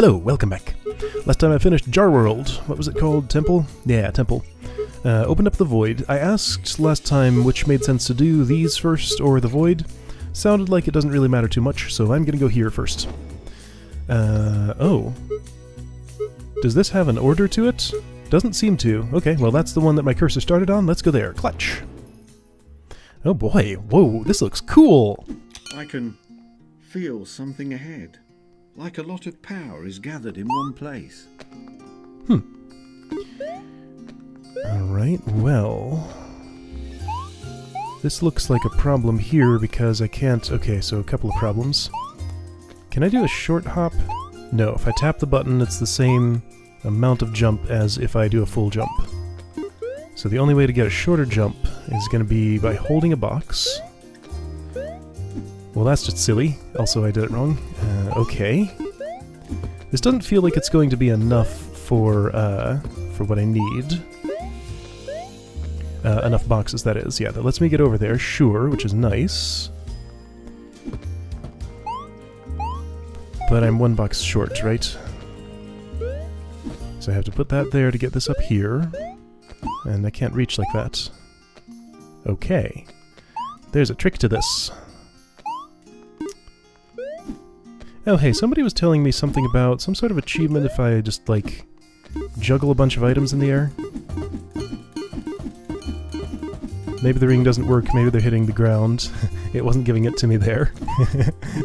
Hello, welcome back. Last time I finished Jar World. What was it called? Temple? Yeah, Temple. Opened up the Void. I asked last time which made sense to do, these first or the Void. Sounded like it doesn't really matter too much, so I'm gonna go here first. Oh. Does this have an order to it? Doesn't seem to. Okay, well that's the one that my cursor started on. Let's go there. Clutch. Oh boy. Whoa, this looks cool. I can feel something ahead. Like a lot of power is gathered in one place. Alright, well... This looks like a problem here because I can't... Okay, so a couple of problems. Can I do a short hop? No, if I tap the button it's the same amount of jump as if I do a full jump. So the only way to get a shorter jump is going to be by holding a box. Well, that's just silly. Also, I did it wrong. Okay. This doesn't feel like it's going to be enough for what I need. Enough boxes, that is. Yeah, that lets me get over there, sure, which is nice. But I'm one box short, right? So I have to put that there to get this up here. And I can't reach like that. Okay. There's a trick to this. Oh hey, somebody was telling me something about some sort of achievement if I just, like, juggle a bunch of items in the air. Maybe the ring doesn't work, maybe they're hitting the ground. It wasn't giving it to me there.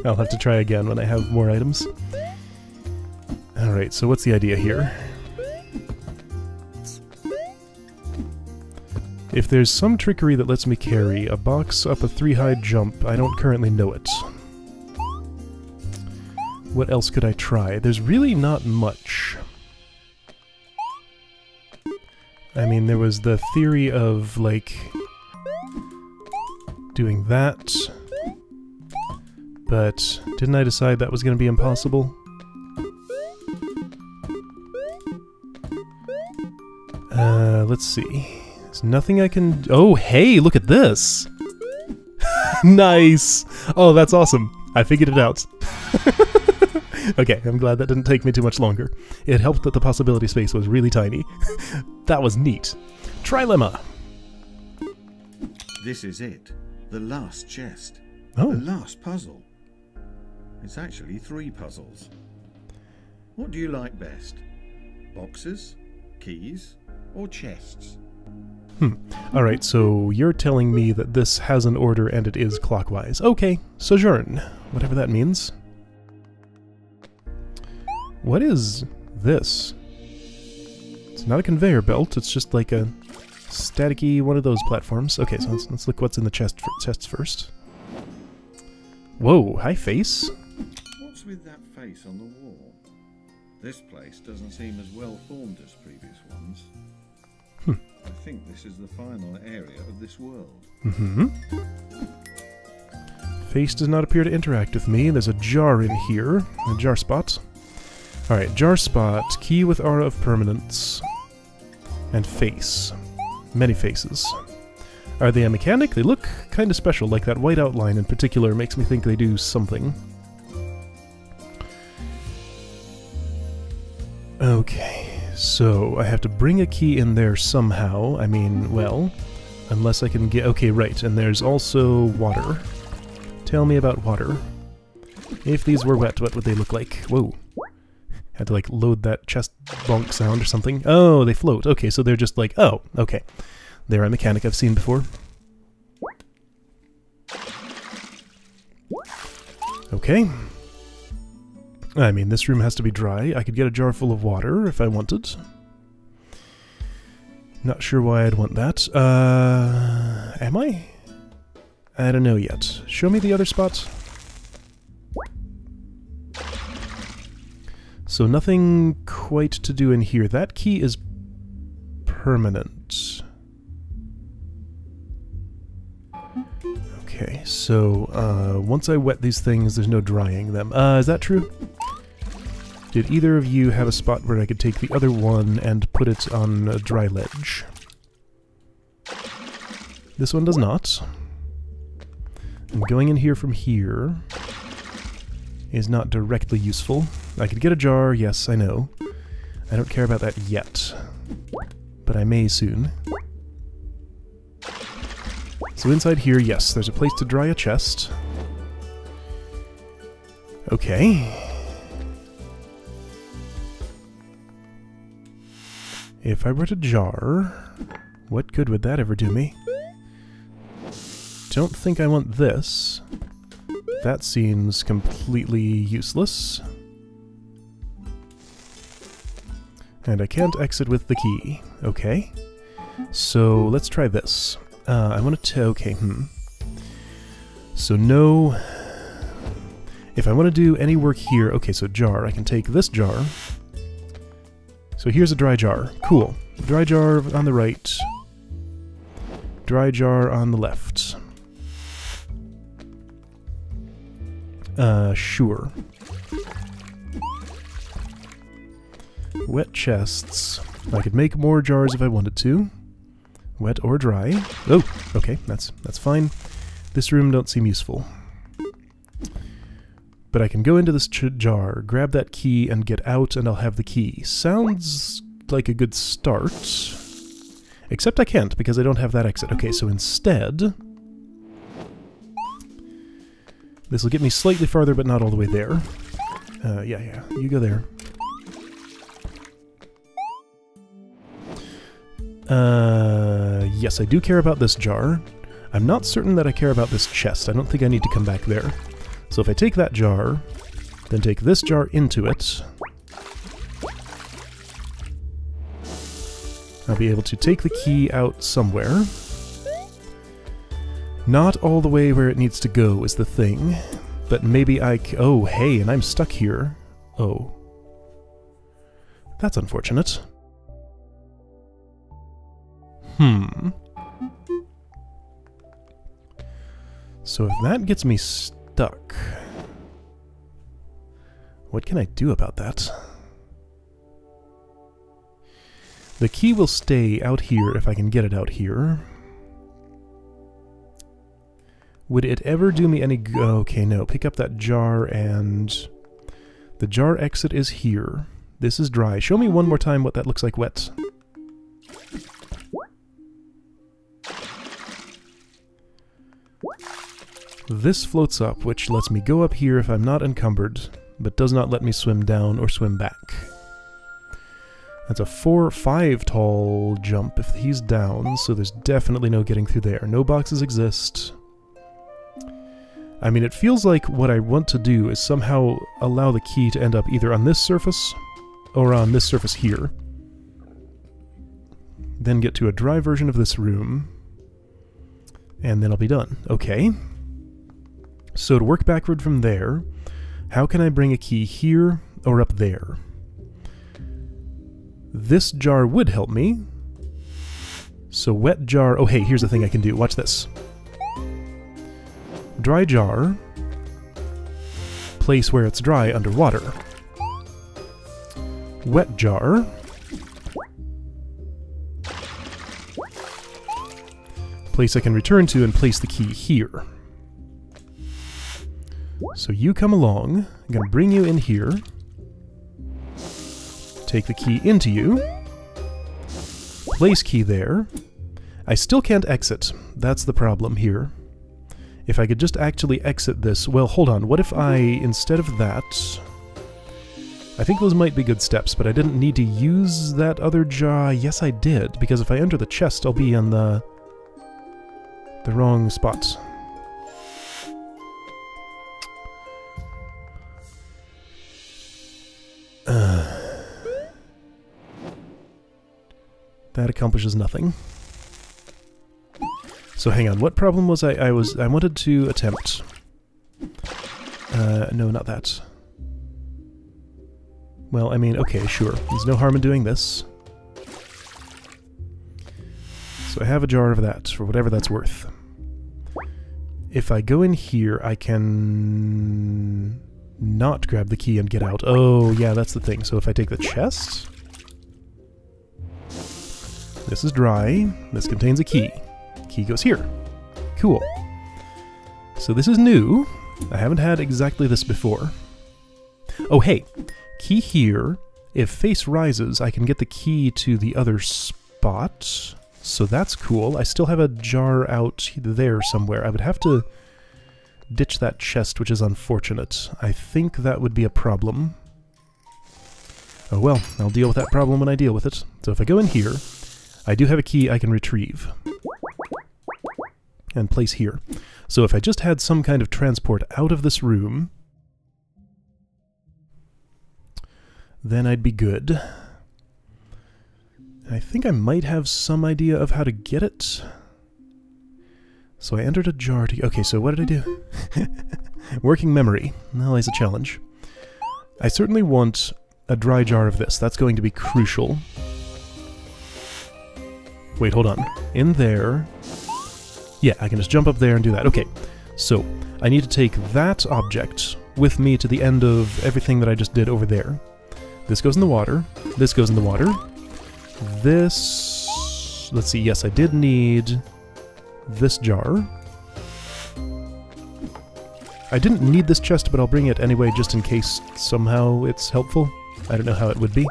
I'll have to try again when I have more items. Alright, so what's the idea here? If there's some trickery that lets me carry a box up a 3-high jump, I don't currently know it. What else could I try? There's really not much. I mean, there was the theory of, like, doing that, but didn't I decide that was going to be impossible? Let's see. There's nothing I can... Oh, hey, look at this! Nice! Oh, that's awesome. I figured it out. Okay, I'm glad that didn't take me too much longer. It helped that the possibility space was really tiny. That was neat. Trilemma! This is it. The last chest. Oh. The last puzzle. It's actually 3 puzzles. What do you like best? Boxes, keys, or chests? Alright, so you're telling me that this has an order and it is clockwise. Okay, sojourn. Whatever that means. What is this? It's not a conveyor belt, it's just like a staticky one of those platforms. Okay, so let's look what's in the chests first. Whoa, hi face. What's with that face on the wall? This place doesn't seem as well formed as previous ones. I think this is the final area of this world. Face does not appear to interact with me. There's a jar in here. A jar spot. Alright, jar spot, key with aura of permanence, and face. Many faces. Are they a mechanic? They look kind of special, like that white outline in particular makes me think they do something. Okay, so I have to bring a key in there somehow. I mean, well, unless I can get... Okay, right, and there's also water. Tell me about water. If these were wet, what would they look like? Whoa. Had to, like, load that chest bonk sound or something. Oh, they float. Okay, so they're just like... Oh, okay. They're a mechanic I've seen before. Okay. I mean, this room has to be dry. I could get a jar full of water if I wanted. Not sure why I'd want that. Am I? I don't know yet. Show me the other spot. So nothing quite to do in here. That key is permanent. Okay, so once I wet these things, there's no drying them. Is that true? Did either of you have a spot where I could take the other one and put it on a dry ledge? This one does not. I'm going in here from here. is not directly useful. I could get a jar, yes, I know. I don't care about that yet, but I may soon. So inside here, yes, there's a place to dry a chest. Okay. If I were to jar, what good would that ever do me? Don't think I want this. That seems completely useless. And I can't exit with the key. Okay. So let's try this. I want to... okay, So no... If I want to do any work here... Okay, so jar. I can take this jar. So here's a dry jar. Cool. Dry jar on the right. Dry jar on the left. Sure. Wet chests. I could make more jars if I wanted to. Wet or dry. Oh, okay, that's fine. This room don't seem useful. But I can go into this jar, grab that key, and get out, and I'll have the key. Sounds like a good start. Except I can't, because I don't have that exit. Okay, so instead... This will get me slightly farther, but not all the way there. Yeah, you go there. Yes, I do care about this jar. I'm not certain that I care about this chest. I don't think I need to come back there. So if I take that jar, then take this jar into it, I'll be able to take the key out somewhere. Not all the way where it needs to go is the thing, but maybe oh, hey, and I'm stuck here. Oh. That's unfortunate. So if that gets me stuck, what can I do about that? The key will stay out here if I can get it out here. Would it ever do me any good? Okay, no. Pick up that jar and... The jar exit is here. This is dry. Show me one more time what that looks like wet. This floats up, which lets me go up here if I'm not encumbered, but does not let me swim down or swim back. That's a 4 or 5 tall jump if he's down, so there's definitely no getting through there. No boxes exist. I mean, it feels like what I want to do is somehow allow the key to end up either on this surface or on this surface here. Then get to a dry version of this room, and then I'll be done. Okay. So to work backward from there, how can I bring a key here or up there? This jar would help me. So wet jar... Oh, hey, here's the thing I can do. Watch this. Dry jar. Place where it's dry underwater. Wet jar. Place I can return to and place the key here. So you come along. I'm going to bring you in here. Take the key into you. Place key there. I still can't exit. That's the problem here. If I could just actually exit this... Well, hold on. What if I, instead of that... I think those might be good steps, but I didn't need to use that other jar. Yes, I did, because if I enter the chest, I'll be on the wrong spot. That accomplishes nothing. So hang on, what problem was I wanted to attempt? No, not that. Well, I mean, okay, sure. There's no harm in doing this. So I have a jar of that, for whatever that's worth. If I go in here, I can... not grab the key and get out. Oh, yeah, that's the thing. So if I take the chest... This is dry. This contains a key. Key goes here. Cool. So this is new. I haven't had exactly this before. Oh, hey, key here. If face rises, I can get the key to the other spot. So that's cool. I still have a jar out there somewhere. I would have to ditch that chest, which is unfortunate. I think that would be a problem. Oh well, I'll deal with that problem when I deal with it. So if I go in here, I do have a key I can retrieve and place here. So if I just had some kind of transport out of this room, then I'd be good. I think I might have some idea of how to get it. So I entered a jar to... Okay, so what did I do? Working memory. Always a challenge. I certainly want a dry jar of this. That's going to be crucial. Wait, hold on. In there... Yeah, I can just jump up there and do that. Okay, so I need to take that object with me to the end of everything that I just did over there. This goes in the water. This goes in the water. This... Let's see, yes, I did need this jar. I didn't need this chest, but I'll bring it anyway just in case somehow it's helpful. I don't know how it would be.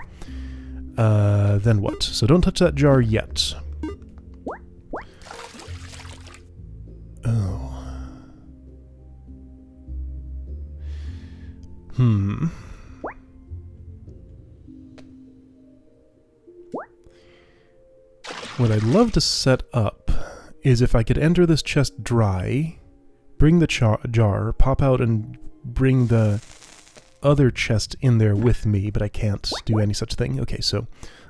Then what? So don't touch that jar yet. Oh. What I'd love to set up is if I could enter this chest dry, bring the jar, pop out and bring the other chest in there with me, but I can't do any such thing. Okay, so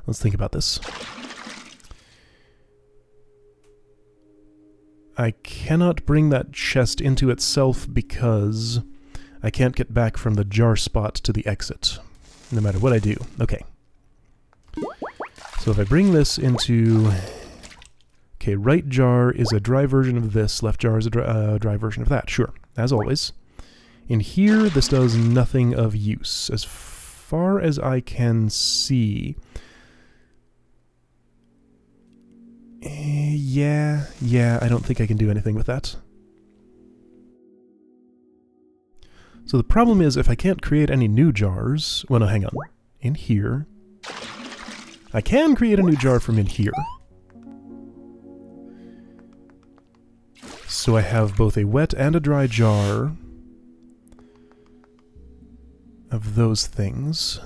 let's think about this. I cannot bring that chest into itself because I can't get back from the jar spot to the exit, no matter what I do. Okay. So if I bring this into... Okay, right jar is a dry version of this, left jar is a dry version of that, sure, as always. In here, this does nothing of use, as far as I can see. Yeah, I don't think I can do anything with that. So the problem is, if I can't create any new jars... Well, no, hang on. In here... I can create a new jar from in here. So I have both a wet and a dry jar of those things.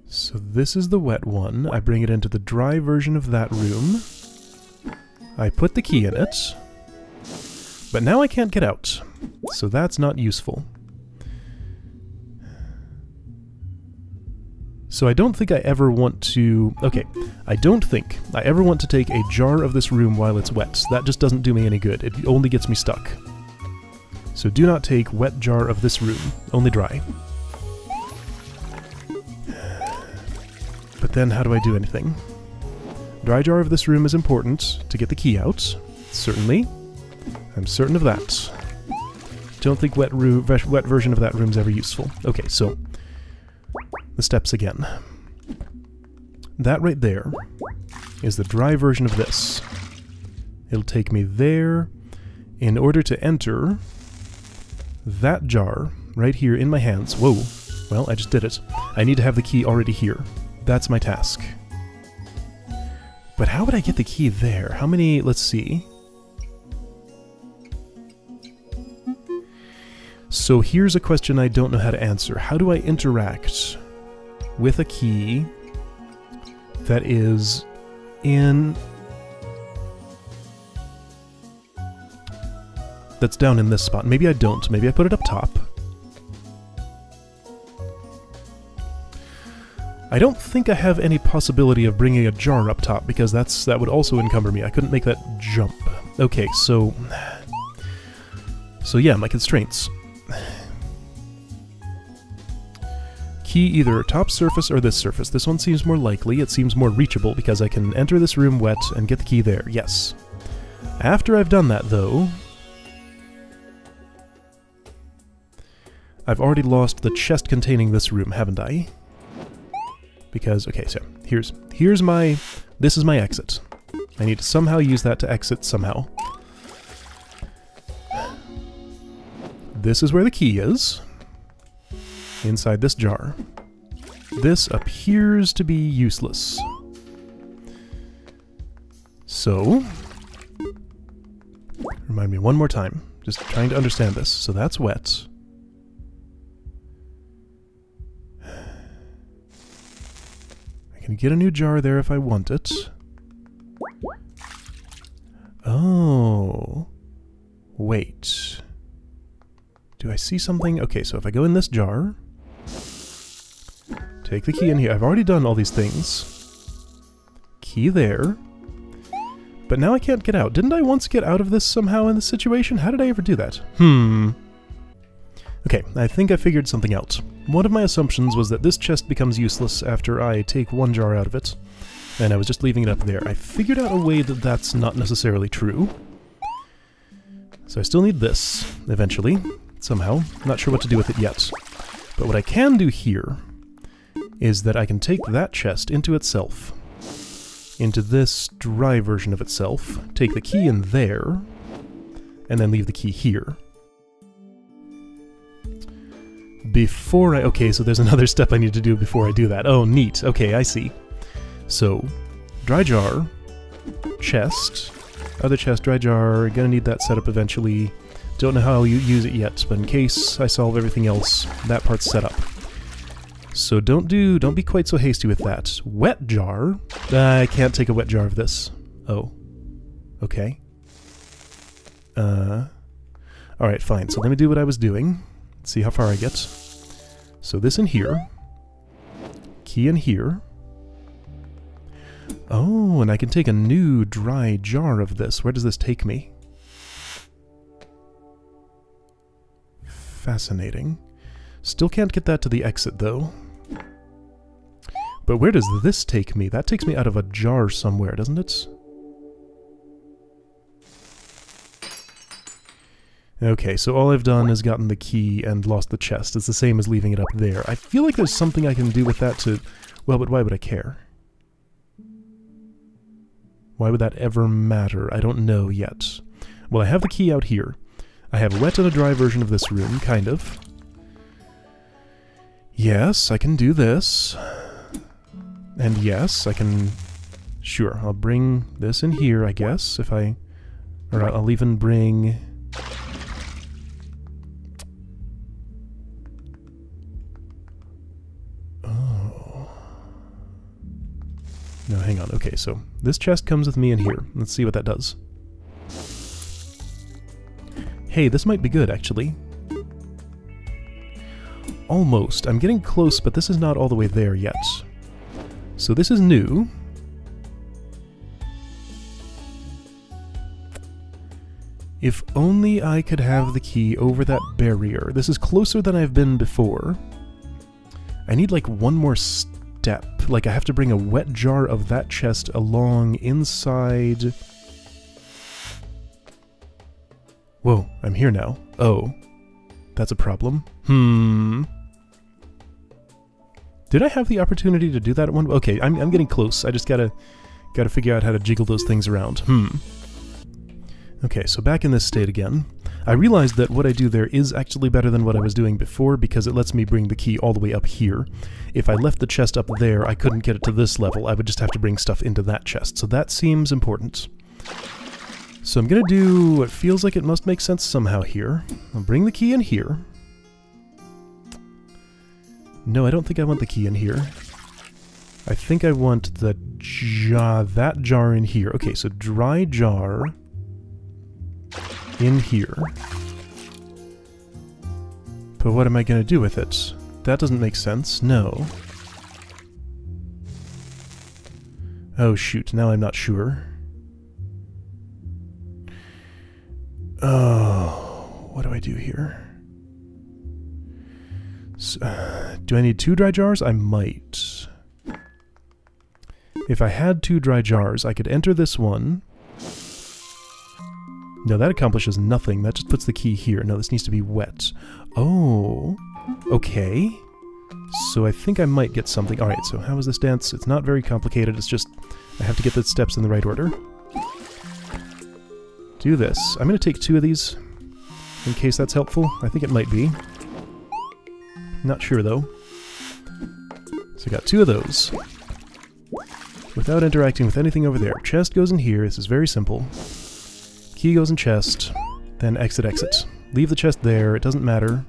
So this is the wet one. I bring it into the dry version of that room. I put the key in it. But now I can't get out. So that's not useful. So I don't think I ever want to... Okay, I don't think I ever want to take a jar of this room while it's wet. That just doesn't do me any good. It only gets me stuck. So do not take wet jar of this room. Only dry. But then how do I do anything? Dry jar of this room is important to get the key out. Certainly. I'm certain of that. Don't think wet version of that room's ever useful. Okay, so... the steps again. That right there is the dry version of this. It'll take me there. In order to enter that jar right here in my hands... Whoa. Well, I just did it. I need to have the key already here. That's my task. But how would I get the key there? How many... Let's see. So here's a question I don't know how to answer. How do I interact with a key that is in... that's down in this spot? Maybe I don't. Maybe I put it up top. I don't think I have any possibility of bringing a jar up top, because that would also encumber me. I couldn't make that jump. Okay, so... So yeah, my constraints. Key either top surface or this surface. This one seems more likely. It seems more reachable because I can enter this room wet and get the key there. Yes. After I've done that, though... I've already lost the chest containing this room, haven't I? Because, okay, so here's my... This is my exit. I need to somehow use that to exit somehow. This is where the key is. inside this jar. This appears to be useless. So, remind me one more time. Just trying to understand this. So that's wet. I can get a new jar there if I want it. Oh. Wait. Do I see something? Okay, so if I go in this jar, take the key in here. I've already done all these things. Key there. But now I can't get out. Didn't I once get out of this somehow in this situation? How did I ever do that? Okay, I think I figured something out. One of my assumptions was that this chest becomes useless after I take one jar out of it, and I was just leaving it up there. I figured out a way that that's not necessarily true. So I still need this, eventually, somehow. Not sure what to do with it yet. But what I can do here is that I can take that chest into itself, into this dry version of itself, take the key in there, and then leave the key here. Before I... Okay, so there's another step I need to do before I do that. Oh, neat. Okay, I see. So, dry jar, chest, other chest, dry jar, gonna need that set up eventually. Don't know how I'll use it yet, but in case I solve everything else, that part's set up. So don't be quite so hasty with that. Wet jar? I can't take a wet jar of this. Oh. Okay. Alright, fine. So let me do what I was doing. See how far I get. So this in here. Key in here. Oh, and I can take a new dry jar of this. Where does this take me? Fascinating. Still can't get that to the exit, though. But where does this take me? That takes me out of a jar somewhere, doesn't it? Okay, so all I've done is gotten the key and lost the chest. It's the same as leaving it up there. I feel like there's something I can do with that to... Well, but why would I care? Why would that ever matter? I don't know yet. Well, I have the key out here. I have a wet and a dry version of this room, kind of. Yes, I can do this. And yes, I can... Sure, I'll bring this in here, I guess, if I... Or I'll even bring... Oh... No, hang on. Okay, so this chest comes with me in here. Let's see what that does. Hey, this might be good, actually. Almost. I'm getting close, but this is not all the way there yet. So this is new. If only I could have the key over that barrier. This is closer than I've been before. I need like one more step. Like I have to bring a wet jar of that chest along inside... Whoa, I'm here now. Oh. That's a problem. Did I have the opportunity to do that at one... Okay, I'm getting close. I just gotta figure out how to jiggle those things around. Okay, so back in this state again. I realized that what I do there is actually better than what I was doing before because it lets me bring the key all the way up here. If I left the chest up there, I couldn't get it to this level. I would just have to bring stuff into that chest. So that seems important. So I'm gonna do what feels like it must make sense somehow here. I'll bring the key in here. No, I don't think I want the key in here. I think I want the that jar in here. Okay, so dry jar in here. But what am I gonna do with it? That doesn't make sense. No. Oh shoot, now I'm not sure. Oh, what do I do here? So, do I need 2 dry jars? I might. If I had 2 dry jars, I could enter this one. No, that accomplishes nothing. That just puts the key here. No, this needs to be wet. Oh, okay. So I think I might get something. Alright, so how is this dance? It's not very complicated. It's just I have to get the steps in the right order. Do this. I'm going to take 2 of these in case that's helpful. I think it might be. Not sure, though. So I got 2 of those. Without interacting with anything over there. Chest goes in here. This is very simple. Key goes in chest. Then exit, exit. Leave the chest there. It doesn't matter.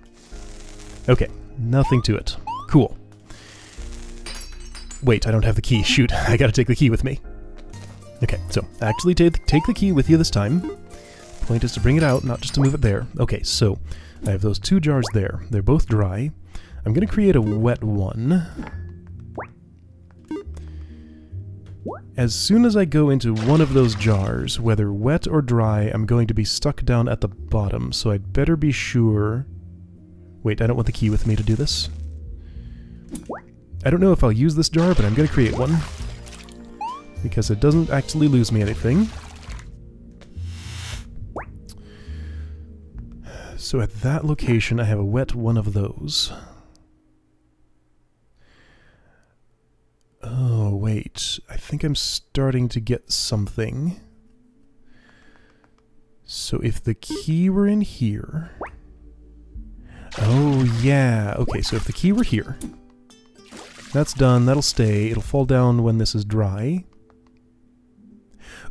Okay. Nothing to it. Cool. Wait, I don't have the key. Shoot. I gotta take the key with me. Okay, so actually take the key with you this time. Point is to bring it out, not just to move it there. Okay, so I have those 2 jars there. They're both dry. I'm going to create a wet one. As soon as I go into one of those jars, whether wet or dry, I'm going to be stuck down at the bottom, so I'd better be sure... Wait, I don't want the key with me to do this. I don't know if I'll use this jar, but I'm going to create one. Because it doesn't actually lose me anything. So at that location, I have a wet one of those. Oh, wait. I think I'm starting to get something. So if the key were in here... Oh, yeah. Okay, so if the key were here... That's done. That'll stay. It'll fall down when this is dry.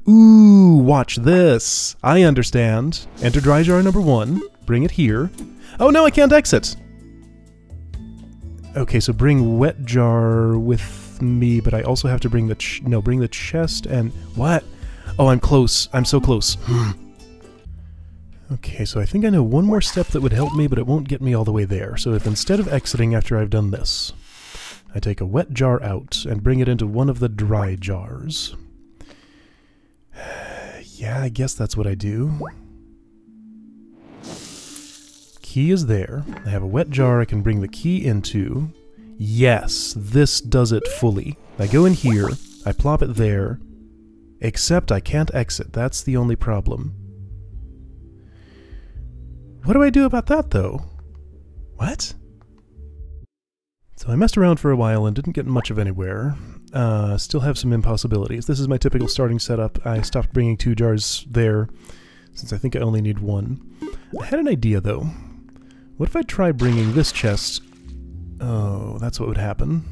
Ooh, watch this. I understand. Enter dry jar number 1. Bring it here. Oh, no, I can't exit. Okay, so bring wet jar with me, but I also have to bring the bring the chest and... What? Oh, I'm close. I'm so close. Okay, so I think I know one more step that would help me, but it won't get me all the way there. So if instead of exiting after I've done this, I take a wet jar out and bring it into one of the dry jars. Yeah, I guess that's what I do. Key is there. I have a wet jar I can bring the key into. Yes, this does it fully. I go in here, I plop it there, except I can't exit. That's the only problem. What do I do about that, though? What? So I messed around for a while and didn't get much of anywhere. Still have some impossibilities. This is my typical starting setup. I stopped bringing 2 jars there, since I think I only need 1. I had an idea, though. What if I try bringing this chest... Oh, that's what would happen.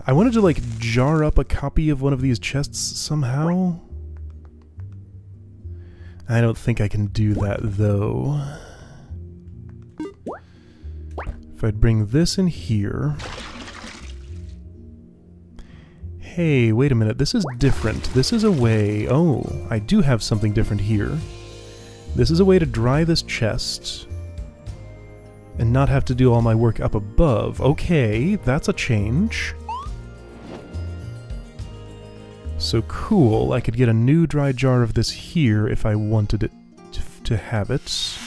I wanted to, like, jar up a copy of one of these chests somehow. I don't think I can do that, though. If I'd bring this in here... Hey, wait a minute, this is different. This is a way... Oh, I do have something different here. This is a way to dry this chest and not have to do all my work up above. Okay, that's a change. So cool, I could get a new dry jar of this here if I wanted it to have it.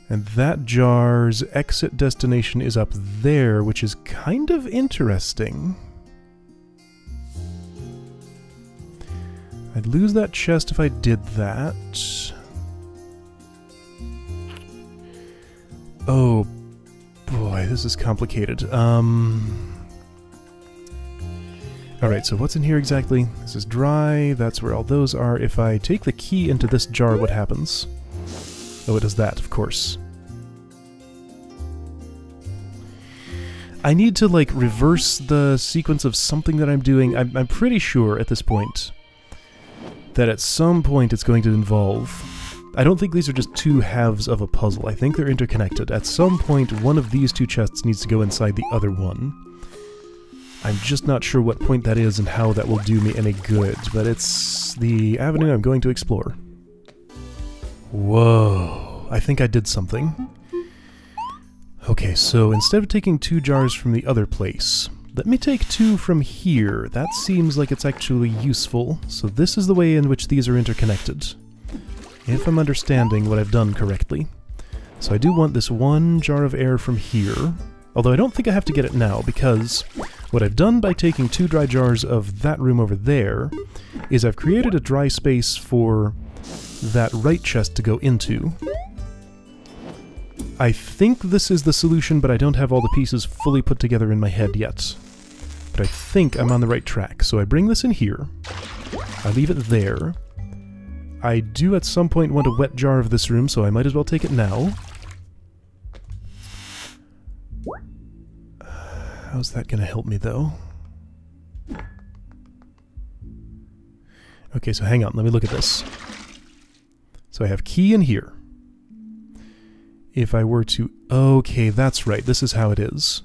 And that jar's exit destination is up there, which is kind of interesting. I'd lose that chest if I did that. Oh boy, this is complicated. Alright, so what's in here exactly? This is dry, that's where all those are. If I take the key into this jar, what happens? Oh, it does that, of course. I need to, like, reverse the sequence of something that I'm doing. I'm pretty sure at this point that at some point it's going to involve... I don't think these are just 2 halves of a puzzle. I think they're interconnected. At some point, one of these 2 chests needs to go inside the other one. I'm just not sure what point that is and how that will do me any good, but it's the avenue I'm going to explore. Whoa, I think I did something. Okay, so instead of taking 2 jars from the other place, let me take 2 from here. That seems like it's actually useful. So this is the way in which these are interconnected, if I'm understanding what I've done correctly. So I do want this 1 jar of air from here, although I don't think I have to get it now, because what I've done by taking 2 dry jars of that room over there is I've created a dry space for that right chest to go into. I think this is the solution, but I don't have all the pieces fully put together in my head yet. But I think I'm on the right track. So I bring this in here, I leave it there, I do at some point want a wet jar of this room, so I might as well take it now. How's that going to help me, though? Okay, so hang on, let me look at this. So I have key in here. If I were to... Okay, that's right, this is how it is.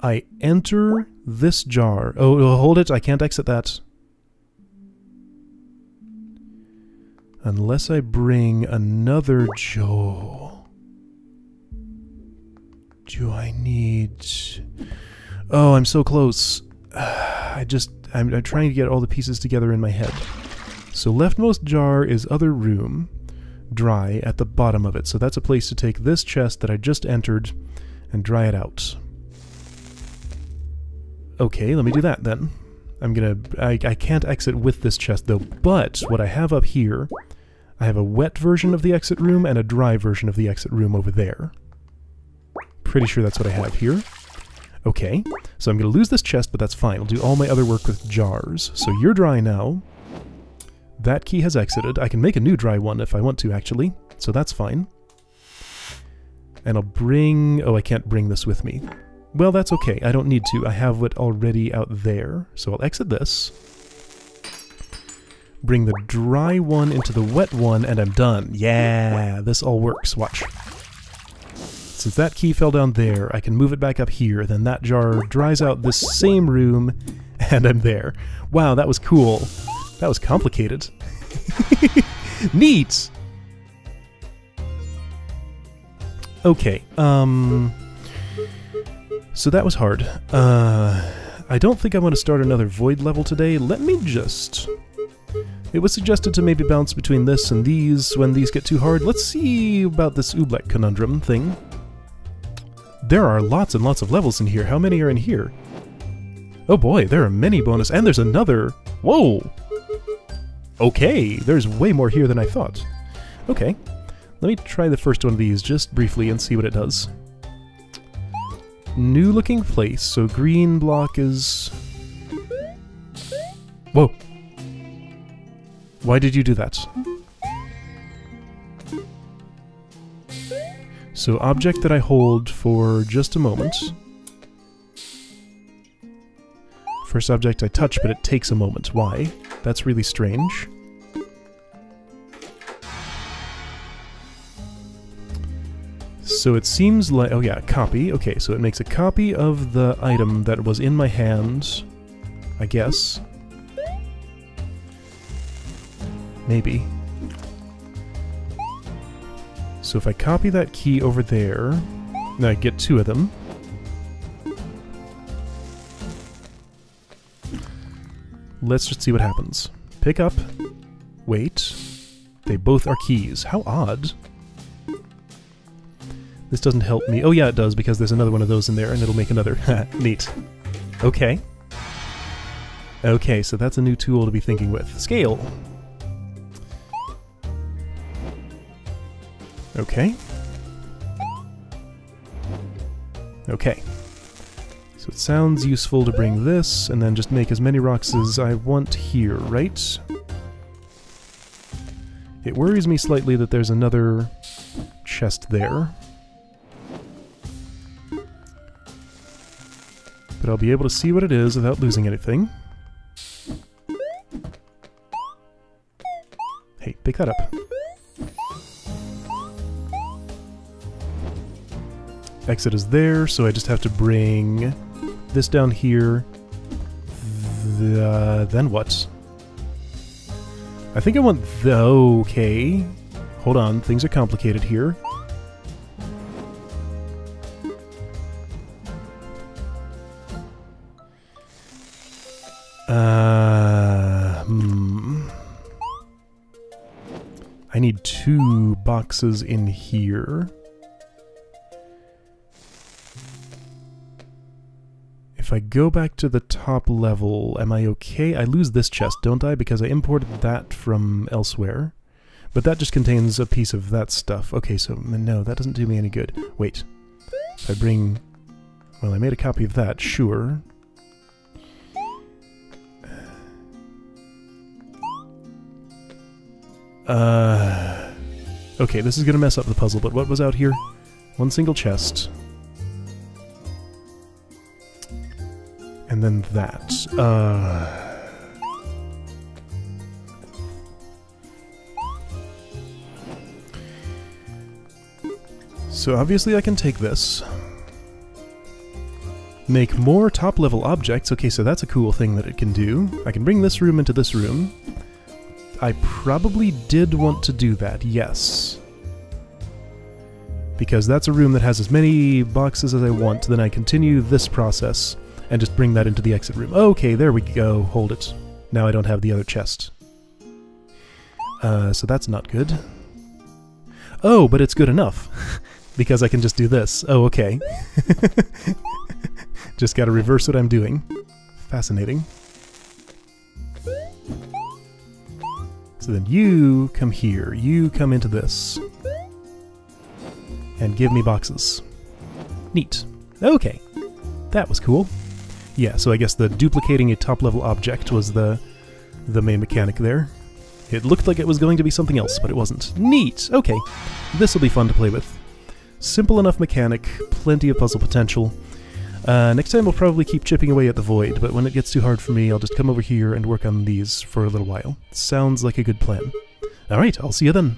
I enter this jar. Oh, hold it, I can't exit that. Unless I bring another jar. Do I need... Oh, I'm so close. I'm trying to get all the pieces together in my head. So leftmost jar is other room, dry at the bottom of it. So that's a place to take this chest that I just entered and dry it out. Okay, let me do that then. I can't exit with this chest though, but what I have up here, I have a wet version of the exit room and a dry version of the exit room over there. Pretty sure that's what I have here. Okay, so I'm going to lose this chest, but that's fine. I'll do all my other work with jars. So you're dry now. That key has exited. I can make a new dry one if I want to, actually. So that's fine. And I'll bring... Oh, I can't bring this with me. Well, that's okay. I don't need to. I have it already out there. So I'll exit this. Bring the dry one into the wet one, and I'm done. Yeah, this all works. Watch. Since that key fell down there, I can move it back up here, then that jar dries out this same room, and I'm there. Wow, that was cool. That was complicated. Neat! Okay, so that was hard. I don't think I want to start another void level today. Let me just... It was suggested to maybe bounce between this and these when these get too hard. Let's see about this Oobleck conundrum thing. There are lots and lots of levels in here. How many are in here? Oh boy, there are many bonus, and there's another... Whoa! Okay, there's way more here than I thought. Okay, let me try the first one of these just briefly and see what it does. New looking place, so green block is... Whoa! Why did you do that? So object that I hold for just a moment. First object I touch, but it takes a moment. Why? That's really strange. So it seems like... Oh yeah, copy. Okay, so it makes a copy of the item that was in my hand, I guess. Maybe. So if I copy that key over there, now I get two of them. Let's just see what happens. Pick up. Wait. They both are keys. How odd. This doesn't help me. Oh yeah, it does, because there's another one of those in there, and it'll make another. Neat. Okay. Okay, so that's a new tool to be thinking with. Scale. Okay. Okay. So it sounds useful to bring this, and then just make as many rocks as I want here, right? It worries me slightly that there's another chest there. But I'll be able to see what it is without losing anything. Hey, pick that up. Exit is there, so I just have to bring this down here. Then what? I think I want the... Okay. Hold on, things are complicated here. I need 2 boxes in here. If I go back to the top level, am I okay? I lose this chest, don't I? Because I imported that from elsewhere. But that just contains a piece of that stuff. Okay, so no, that doesn't do me any good. Wait. If I bring... Well, I made a copy of that, sure. Okay, this is gonna mess up the puzzle, but what was out here? One single chest. And then that. So obviously I can take this. Make more top-level objects. Okay, so that's a cool thing that it can do. I can bring this room into this room. I probably did want to do that, yes. Because that's a room that has as many boxes as I want, then I continue this process and just bring that into the exit room. Okay, there we go. Hold it. Now I don't have the other chest. So that's not good. Oh, but it's good enough. Because I can just do this. Oh, okay. Just gotta reverse what I'm doing. Fascinating. So then you come here. You come into this. And give me boxes. Neat. Okay. That was cool. Yeah, so I guess the duplicating a top-level object was the main mechanic there. It looked like it was going to be something else, but it wasn't. Neat! Okay. This will be fun to play with. Simple enough mechanic, plenty of puzzle potential. Next time we'll probably keep chipping away at the void, but when it gets too hard for me, I'll just come over here and work on these for a little while. Sounds like a good plan. Alright, I'll see you then.